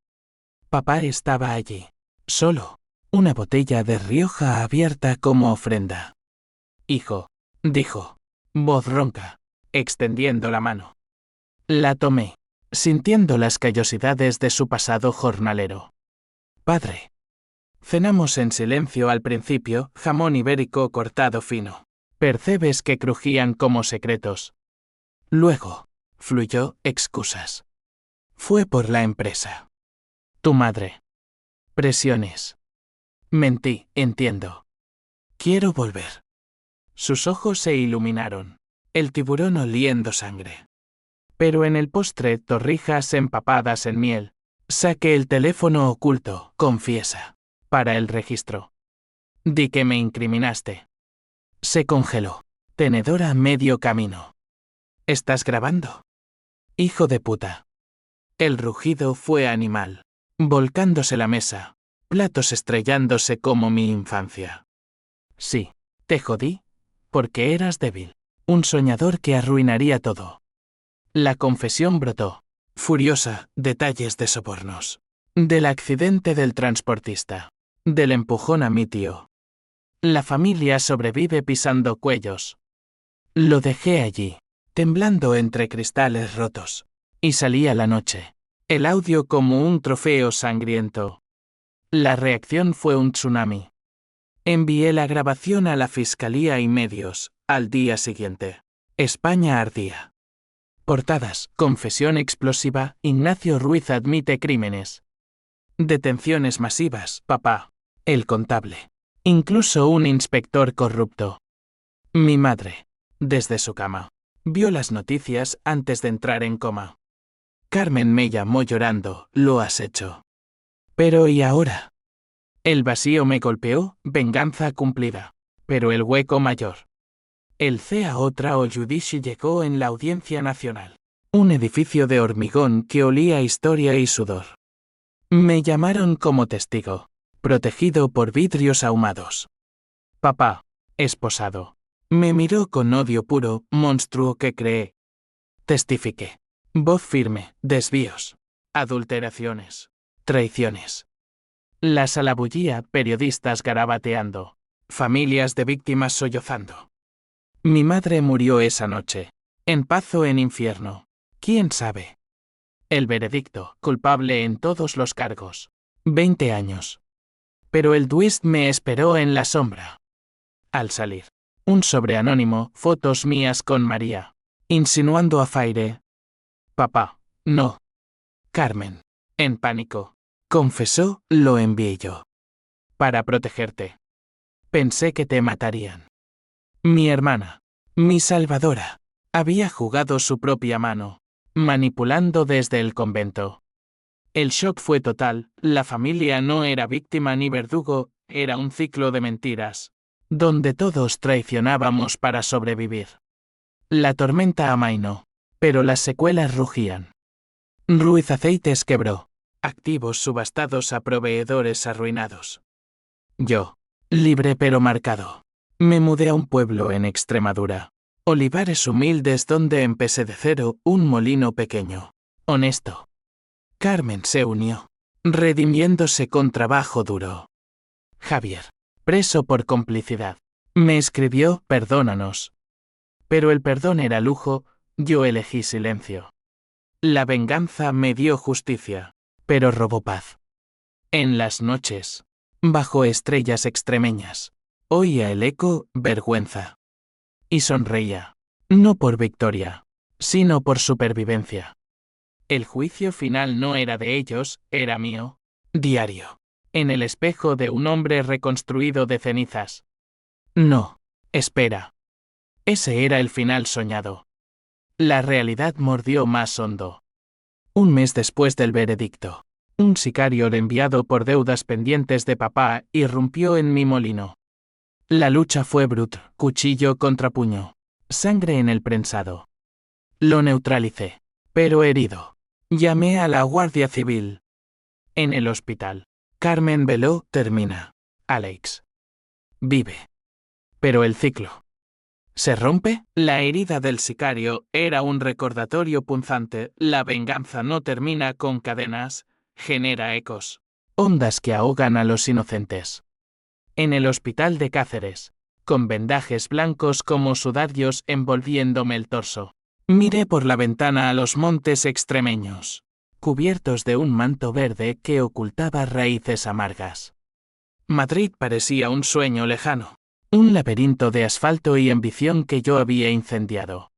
Papá estaba allí, solo, una botella de Rioja abierta como ofrenda. Hijo, dijo, voz ronca, extendiendo la mano. La tomé, sintiendo las callosidades de su pasado jornalero. Padre. Cenamos en silencio al principio, jamón ibérico cortado fino. Percebes que crujían como secretos. Luego, fluyó, excusas. Fue por la empresa. Tu madre. Presiones. Mentí, entiendo. Quiero volver. Sus ojos se iluminaron. El tiburón oliendo sangre. Pero en el postre, torrijas empapadas en miel. Saqué el teléfono oculto, confiesa. Para el registro. Di que me incriminaste. Se congeló. Tenedora medio camino. ¿Estás grabando? Hijo de puta. El rugido fue animal. Volcándose la mesa, platos estrellándose como mi infancia. Sí, te jodí, porque eras débil. Un soñador que arruinaría todo. La confesión brotó. Furiosa, detalles de sobornos. Del accidente del transportista. Del empujón a mi tío. La familia sobrevive pisando cuellos. Lo dejé allí, temblando entre cristales rotos. Y salí a la noche. El audio como un trofeo sangriento. La reacción fue un tsunami. Envié la grabación a la fiscalía y medios, al día siguiente. España ardía. Portadas, confesión explosiva, Ignacio Ruiz admite crímenes. Detenciones masivas, papá. El contable. Incluso un inspector corrupto. Mi madre, desde su cama, vio las noticias antes de entrar en coma. Carmen me llamó llorando, lo has hecho. Pero ¿y ahora? El vacío me golpeó, venganza cumplida. Pero el hueco mayor. El CEA otra o Judici llegó en la Audiencia Nacional. Un edificio de hormigón que olía a historia y sudor. Me llamaron como testigo, protegido por vidrios ahumados. Papá, esposado, me miró con odio puro, monstruo que creé. Testifiqué. Voz firme, desvíos, adulteraciones, traiciones. La salabullía, periodistas garabateando, familias de víctimas sollozando. Mi madre murió esa noche. En paz o en infierno. ¿Quién sabe? El veredicto, culpable en todos los cargos. 20 años. Pero el twist me esperó en la sombra. Al salir, un sobre anónimo, fotos mías con María. Insinuando a Faire. Papá, no. Carmen, en pánico, confesó, lo envié yo. Para protegerte. Pensé que te matarían. Mi hermana, mi salvadora, había jugado su propia mano, manipulando desde el convento. El shock fue total, la familia no era víctima ni verdugo, era un ciclo de mentiras, donde todos traicionábamos para sobrevivir. La tormenta amainó, pero las secuelas rugían. Ruiz Aceites quebró, activos subastados a proveedores arruinados. Yo, libre pero marcado. Me mudé a un pueblo en Extremadura. Olivares humildes donde empecé de cero, un molino pequeño. Honesto. Carmen se unió, redimiéndose con trabajo duro. Javier, preso por complicidad, me escribió, perdónanos. Pero el perdón era lujo, yo elegí silencio. La venganza me dio justicia, pero robó paz. En las noches, bajo estrellas extremeñas, oía el eco, vergüenza. Y sonreía. No por victoria, sino por supervivencia. El juicio final no era de ellos, era mío. Diario. En el espejo de un hombre reconstruido de cenizas. No. Espera. Ese era el final soñado. La realidad mordió más hondo. Un mes después del veredicto, un sicario enviado por deudas pendientes de papá irrumpió en mi molino. La lucha fue brutal, cuchillo contra puño, sangre en el prensado. Lo neutralicé, pero herido. Llamé a la Guardia Civil. En el hospital, Carmen veló, termina. Alex. Vive. Pero el ciclo. ¿Se rompe? La herida del sicario era un recordatorio punzante, la venganza no termina con cadenas, genera ecos. Ondas que ahogan a los inocentes. En el hospital de Cáceres, con vendajes blancos como sudarios envolviéndome el torso. Miré por la ventana a los montes extremeños, cubiertos de un manto verde que ocultaba raíces amargas. Madrid parecía un sueño lejano, un laberinto de asfalto y ambición que yo había incendiado.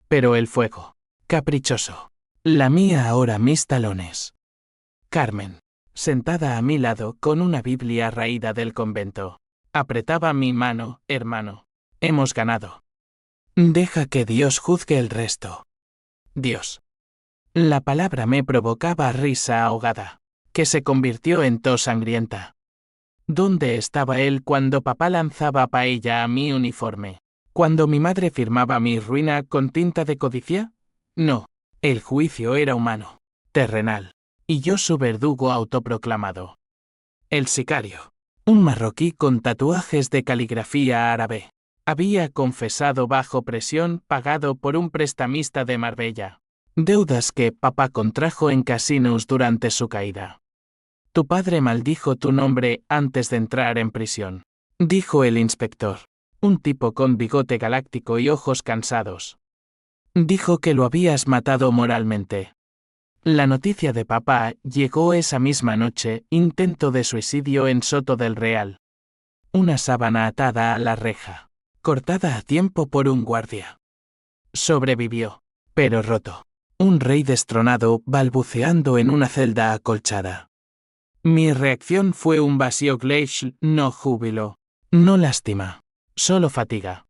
Pero el fuego, caprichoso, lamía ahora mis talones. Carmen, sentada a mi lado con una Biblia raída del convento, apretaba mi mano, hermano. Hemos ganado. Deja que Dios juzgue el resto. Dios. La palabra me provocaba risa ahogada, que se convirtió en tos sangrienta. ¿Dónde estaba él cuando papá lanzaba paella a mi uniforme? ¿Cuando mi madre firmaba mi ruina con tinta de codicia? No, el juicio era humano, terrenal, y yo su verdugo autoproclamado. El sicario. Un marroquí con tatuajes de caligrafía árabe. Había confesado bajo presión pagado por un prestamista de Marbella. Deudas que papá contrajo en casinos durante su caída. Tu padre maldijo tu nombre antes de entrar en prisión, dijo el inspector. Un tipo con bigote galáctico y ojos cansados. Dijo que lo habías matado moralmente. La noticia de papá llegó esa misma noche, intento de suicidio en Soto del Real. Una sábana atada a la reja, cortada a tiempo por un guardia. Sobrevivió, pero roto. Un rey destronado balbuceando en una celda acolchada. Mi reacción fue un vacío glacial, no júbilo, no lástima, solo fatiga.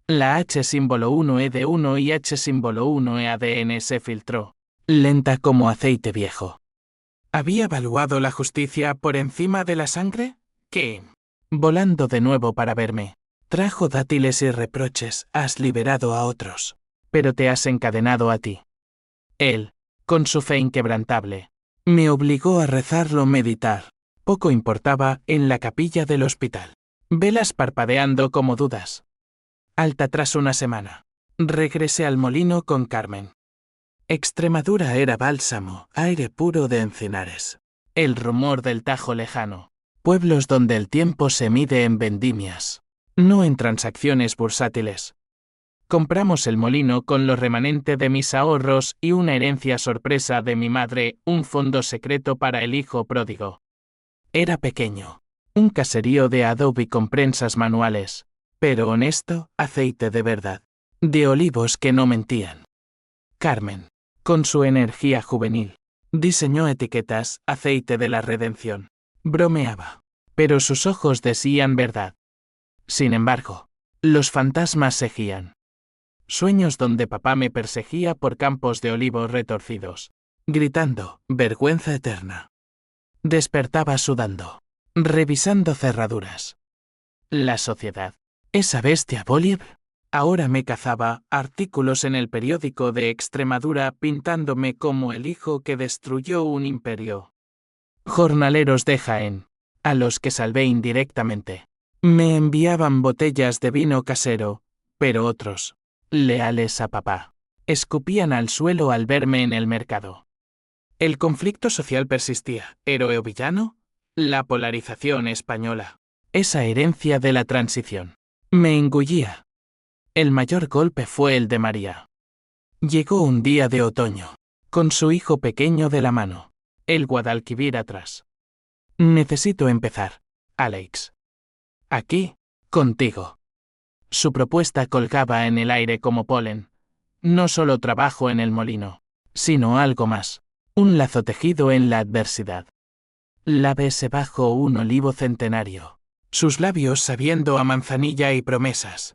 La H símbolo 1E de 1 y H símbolo 1E-ADN se filtró, lenta como aceite viejo. ¿Había evaluado la justicia por encima de la sangre? ¿Qué? Volando de nuevo para verme. Trajo dátiles y reproches, has liberado a otros, pero te has encadenado a ti. Él, con su fe inquebrantable, me obligó a rezarlo meditar. Poco importaba en la capilla del hospital. Velas parpadeando como dudas. Alta tras una semana. Regresé al molino con Carmen. Extremadura era bálsamo, aire puro de encinares. El rumor del Tajo lejano. Pueblos donde el tiempo se mide en vendimias, no en transacciones bursátiles. Compramos el molino con lo remanente de mis ahorros y una herencia sorpresa de mi madre, un fondo secreto para el hijo pródigo. Era pequeño, un caserío de adobe con prensas manuales, pero honesto, aceite de verdad, de olivos que no mentían. Carmen, con su energía juvenil, diseñó etiquetas, aceite de la redención. Bromeaba, pero sus ojos decían verdad. Sin embargo, los fantasmas seguían. Sueños donde papá me perseguía por campos de olivos retorcidos, gritando, vergüenza eterna. Despertaba sudando, revisando cerraduras. La sociedad, esa bestia Bolívar, ahora me cazaba artículos en el periódico de Extremadura pintándome como el hijo que destruyó un imperio. Jornaleros de Jaén, a los que salvé indirectamente, me enviaban botellas de vino casero, pero otros, leales a papá, escupían al suelo al verme en el mercado. El conflicto social persistía, héroe o villano, la polarización española, esa herencia de la transición, me engullía. El mayor golpe fue el de María. Llegó un día de otoño, con su hijo pequeño de la mano, el Guadalquivir atrás. Necesito empezar, Alex. Aquí, contigo. Su propuesta colgaba en el aire como polen. No solo trabajo en el molino, sino algo más. Un lazo tejido en la adversidad. La besé bajo un olivo centenario. Sus labios sabiendo a manzanilla y promesas.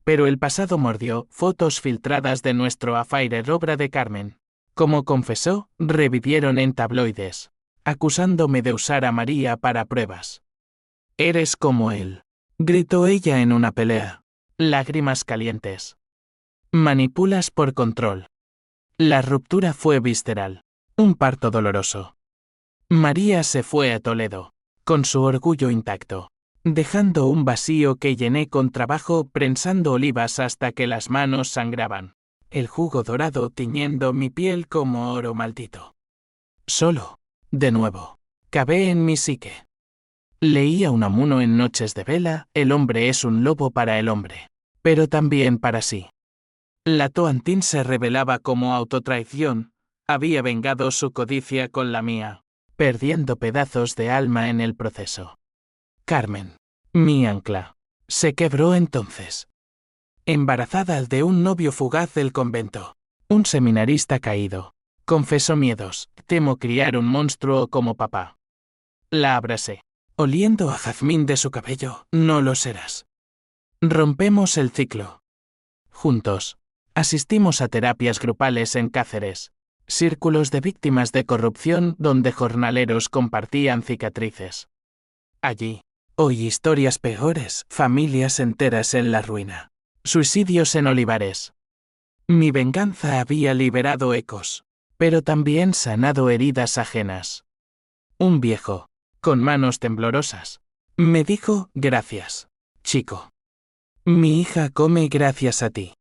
Pero el pasado mordió fotos filtradas de nuestro affaire obra de Carmen. Como confesó, revivieron en tabloides, acusándome de usar a María para pruebas. Eres como él, gritó ella en una pelea. Lágrimas calientes. Manipulas por control. La ruptura fue visceral. Un parto doloroso. María se fue a Toledo, con su orgullo intacto, dejando un vacío que llené con trabajo prensando olivas hasta que las manos sangraban. El jugo dorado tiñendo mi piel como oro maldito. Solo, de nuevo, cavé en mi psique. Leía Unamuno en noches de vela, el hombre es un lobo para el hombre, pero también para sí. La Toantín se revelaba como autotraición, había vengado su codicia con la mía, perdiendo pedazos de alma en el proceso. Carmen, mi ancla, se quebró entonces. Embarazada de un novio fugaz del convento, un seminarista caído, confesó miedos, temo criar un monstruo como papá. La abracé. Oliendo a jazmín de su cabello, no lo serás. Rompemos el ciclo. Juntos, asistimos a terapias grupales en Cáceres, círculos de víctimas de corrupción donde jornaleros compartían cicatrices. Allí, oí historias peores, familias enteras en la ruina, suicidios en olivares. Mi venganza había liberado ecos, pero también sanado heridas ajenas. Un viejo, con manos temblorosas. Me dijo, gracias, chico. Mi hija come gracias a ti.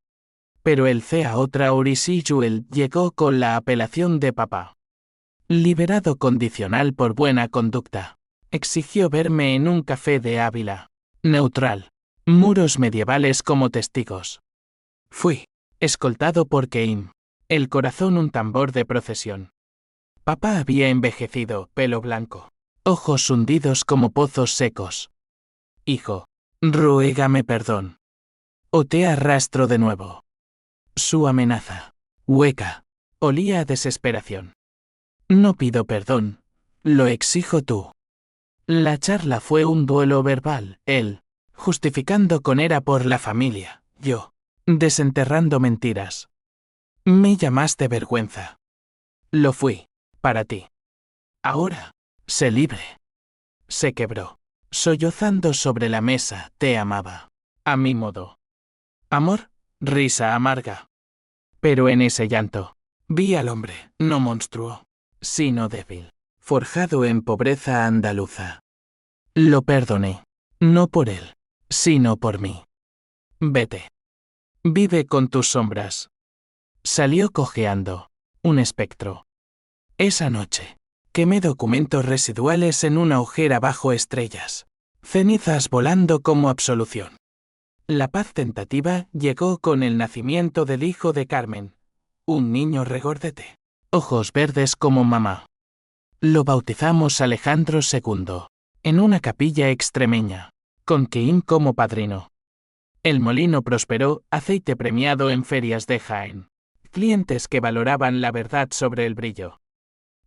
Pero el CA otra Orisijuel llegó con la apelación de papá. Liberado condicional por buena conducta. Exigió verme en un café de Ávila. Neutral. Muros medievales como testigos. Fui. Escoltado por Keim. El corazón un tambor de procesión. Papá había envejecido, pelo blanco. Ojos hundidos como pozos secos. Hijo. Ruégame perdón. O te arrastro de nuevo. Su amenaza. Hueca. Olía a desesperación. No pido perdón. Lo exijo tú. La charla fue un duelo verbal, él, justificando con era por la familia, yo, desenterrando mentiras. Me llamaste vergüenza. Lo fui, para ti. Ahora, sé libre. Se quebró, sollozando sobre la mesa, te amaba. A mi modo. Amor, risa amarga. Pero en ese llanto, vi al hombre, no monstruo, sino débil, forjado en pobreza andaluza. Lo perdoné, no por él, sino por mí. Vete. Vive con tus sombras. Salió cojeando, un espectro. Esa noche, quemé documentos residuales en una ojera bajo estrellas, cenizas volando como absolución. La paz tentativa llegó con el nacimiento del hijo de Carmen, un niño regordete, ojos verdes como mamá. Lo bautizamos Alejandro II, en una capilla extremeña, con Keim como padrino. El molino prosperó, aceite premiado en ferias de Jaén, clientes que valoraban la verdad sobre el brillo.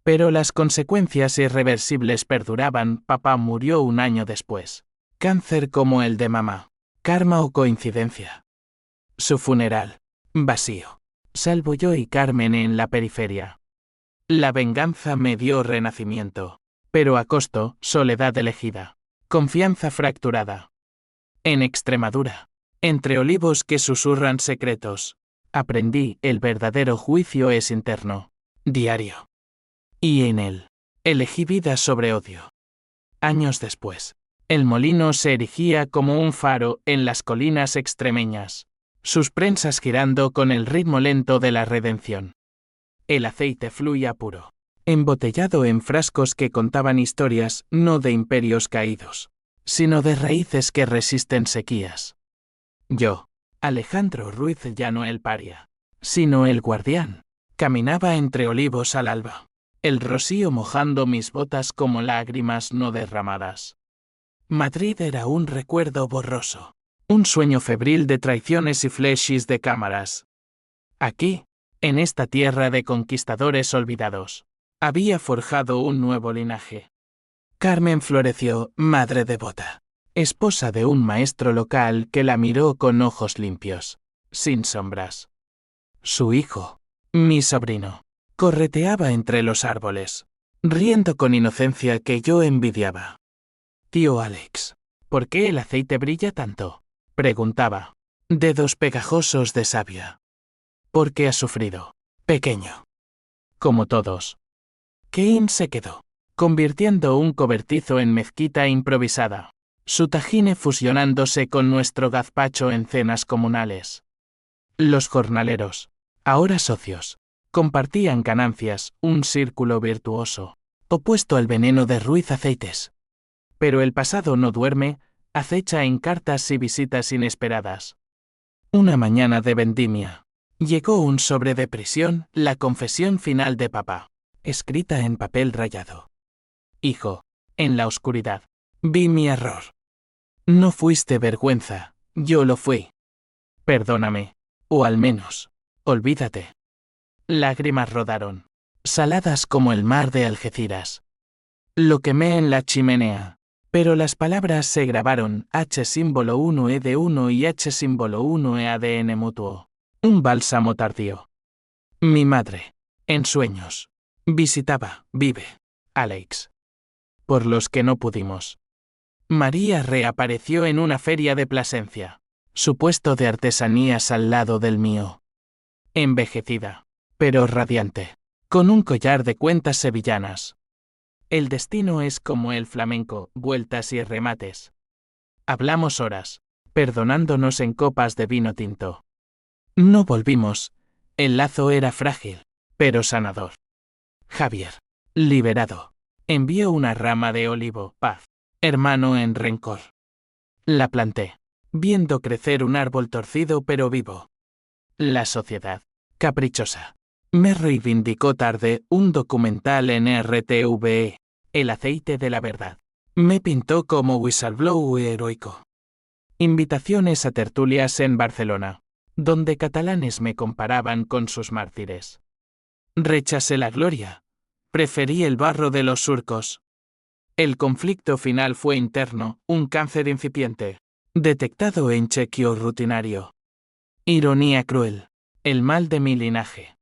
Pero las consecuencias irreversibles perduraban, papá murió un año después. Cáncer como el de mamá. Karma o coincidencia. Su funeral. Vacío. Salvo yo y Carmen en la periferia. La venganza me dio renacimiento. Pero a costo, soledad elegida. Confianza fracturada. En Extremadura. Entre olivos que susurran secretos. Aprendí, el verdadero juicio es interno. Diario. Y en él. Elegí vida sobre odio. Años después. El molino se erigía como un faro en las colinas extremeñas, sus prensas girando con el ritmo lento de la redención. El aceite fluía puro, embotellado en frascos que contaban historias no de imperios caídos, sino de raíces que resisten sequías. Yo, Alejandro Ruiz ya no el paria, sino el guardián, caminaba entre olivos al alba, el rocío mojando mis botas como lágrimas no derramadas. Madrid era un recuerdo borroso, un sueño febril de traiciones y flashes de cámaras. Aquí, en esta tierra de conquistadores olvidados, había forjado un nuevo linaje. Carmen floreció, madre devota, esposa de un maestro local que la miró con ojos limpios, sin sombras. Su hijo, mi sobrino, correteaba entre los árboles, riendo con inocencia que yo envidiaba. Tío Alex, ¿por qué el aceite brilla tanto? Preguntaba. Dedos pegajosos de savia. Porque ha sufrido. Pequeño. Como todos. Keim se quedó, convirtiendo un cobertizo en mezquita improvisada, su tajine fusionándose con nuestro gazpacho en cenas comunales. Los jornaleros, ahora socios, compartían ganancias, un círculo virtuoso, opuesto al veneno de Ruiz Aceites. Pero el pasado no duerme, acecha en cartas y visitas inesperadas. Una mañana de vendimia, llegó un sobre de prisión, la confesión final de papá, escrita en papel rayado. Hijo, en la oscuridad, vi mi error. No fuiste vergüenza, yo lo fui. Perdóname, o al menos, olvídate. Lágrimas rodaron, saladas como el mar de Algeciras. Lo quemé en la chimenea. Pero las palabras se grabaron, H símbolo 1 y H símbolo 1 ADN mutuo. Un bálsamo tardío. Mi madre, en sueños, visitaba, vive, Alex. Por los que no pudimos. María reapareció en una feria de Plasencia, su puesto de artesanías al lado del mío. Envejecida, pero radiante, con un collar de cuentas sevillanas. El destino es como el flamenco, vueltas y remates. Hablamos horas, perdonándonos en copas de vino tinto. No volvimos. El lazo era frágil, pero sanador. Javier, liberado, envió una rama de olivo, paz, hermano en rencor. La planté, viendo crecer un árbol torcido pero vivo. La sociedad, caprichosa, me reivindicó tarde un documental en RTVE, El aceite de la verdad. Me pintó como whistleblower heroico. Invitaciones a tertulias en Barcelona, donde catalanes me comparaban con sus mártires. Rechacé la gloria. Preferí el barro de los surcos. El conflicto final fue interno, un cáncer incipiente, detectado en chequeo rutinario. Ironía cruel, el mal de mi linaje.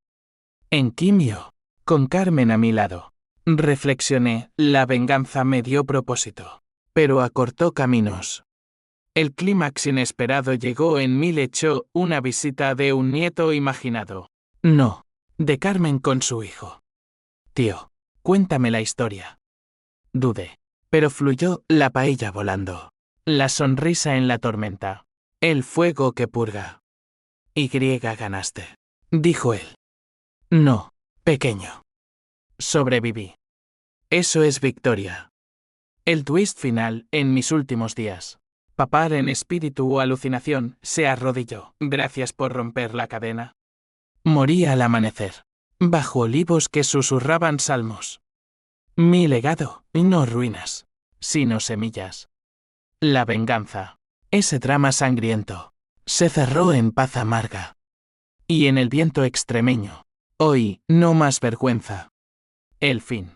En quimio, con Carmen a mi lado, reflexioné, la venganza me dio propósito, pero acortó caminos. El clímax inesperado llegó en mi lecho, una visita de un nieto imaginado. No, de Carmen con su hijo. Tío, cuéntame la historia. Dudé, pero fluyó la paella volando. La sonrisa en la tormenta. El fuego que purga. Y ganaste, dijo él. No, pequeño. Sobreviví. Eso es victoria. El twist final, en mis últimos días. Papar en espíritu o alucinación, se arrodilló. Gracias por romper la cadena. Morí al amanecer, bajo olivos que susurraban salmos. Mi legado, no ruinas, sino semillas. La venganza, ese drama sangriento, se cerró en paz amarga. Y en el viento extremeño, hoy, no más vergüenza. El fin.